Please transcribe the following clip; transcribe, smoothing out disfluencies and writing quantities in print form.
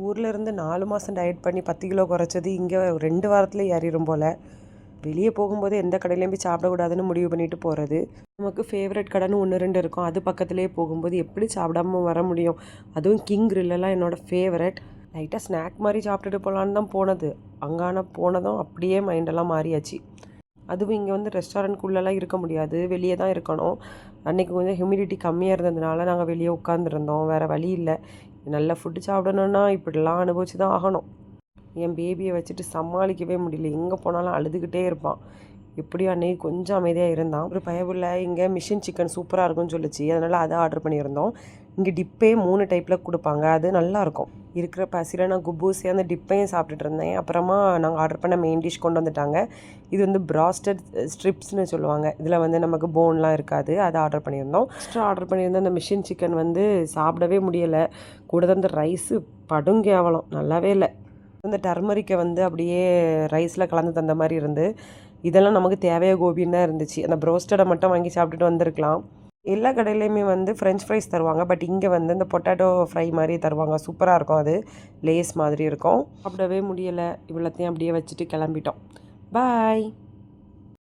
ஊரில் இருந்து 4 மாதம் டயட் பண்ணி 10 கிலோ குறைச்சது இங்கே 2 வாரத்தில் ஏறிடும் போல். வெளியே போகும்போது எந்த கடையிலையும் போய் சாப்பிடக்கூடாதுன்னு முடிவு பண்ணிட்டு போகிறது. நமக்கு ஃபேவரட் கடைன்னு 1-2 இருக்கும், அது பக்கத்துலேயே போகும்போது எப்படி சாப்பிடாம வர முடியும்? அதுவும் கிங் கிரில்லாம் என்னோடய ஃபேவரட். லைட்டாக ஸ்நாக் மாதிரி சாப்பிட்டுட்டு போகலான்னு தான் போனது. அங்கான போனதும் அப்படியே மைண்டெல்லாம் மாறியாச்சு. அதுவும் இங்கே வந்து ரெஸ்டாரண்ட்குள்ளெல்லாம் இருக்க முடியாது, வெளியே தான் இருக்கணும். அன்றைக்கி கொஞ்சம் ஹியூமிடிட்டி கம்மியாக இருந்ததுனால நாங்கள் வெளியே உட்காந்துருந்தோம், வேறு வழி இல்லை. நல்ல ஃபுட்டு சாப்பிடணுன்னா இப்படிலாம் அனுபவிச்சு தான் ஆகணும். என் பேபியை வச்சுட்டு சமாளிக்கவே முடியல, எங்கே போனாலும் அழுதுகிட்டே இருப்பான். எப்படியும் அன்றைக்கி கொஞ்சம் அமைதியாக இருந்தான். ஒரு பயபுள்ள இங்கே மிஷின் சிக்கன் சூப்பராக இருக்கும்னு சொல்லிச்சு, அதனால் அதை ஆர்டர் பண்ணியிருந்தோம். இங்கே டிப்பே 3 டைப்பில் கொடுப்பாங்க, அது நல்லாயிருக்கும். இருக்கிற பசியில் நான் குப்பூசி அந்த டிப்பையும் சாப்பிட்டுட்டு இருந்தேன். அப்புறமா நாங்கள் ஆர்டர் பண்ண மெயின் டிஷ் கொண்டு வந்துட்டாங்க. இது வந்து ப்ராஸ்டட் ஸ்ட்ரிப்ஸ்னு சொல்லுவாங்க. இதில் வந்து நமக்கு போன்லாம் இருக்காது, அதை ஆர்டர் பண்ணியிருந்தோம். எக்ஸ்ட்ரா ஆர்டர் பண்ணியிருந்த அந்த மிஷின் சிக்கன் வந்து சாப்பிடவே முடியலை. கூட அந்த ரைஸு படுங்கேவலம், நல்லாவே இல்லை. அந்த டர்மரிக்கை வந்து அப்படியே ரைஸில் கலந்து தந்த மாதிரி இருந்து, இதெல்லாம் நமக்கு தேவையாக கோபின்னு தான் இருந்துச்சு. அந்த ப்ரோஸ்டடை மட்டும் வாங்கி சாப்பிட்டுட்டு வந்திருக்கலாம். எல்லா கடையிலையுமே வந்து ஃப்ரெஞ்ச் ஃப்ரைஸ் தருவாங்க, பட் இங்கே வந்து இந்த பொட்டேட்டோ ஃப்ரை மாதிரி தருவாங்க. சூப்பராக இருக்கும், அது லேஸ் மாதிரி இருக்கும். சாப்பிடவே முடியலை. இவ்வளோத்தையும் அப்படியே வச்சுட்டு கிளம்பிட்டோம். பாய்.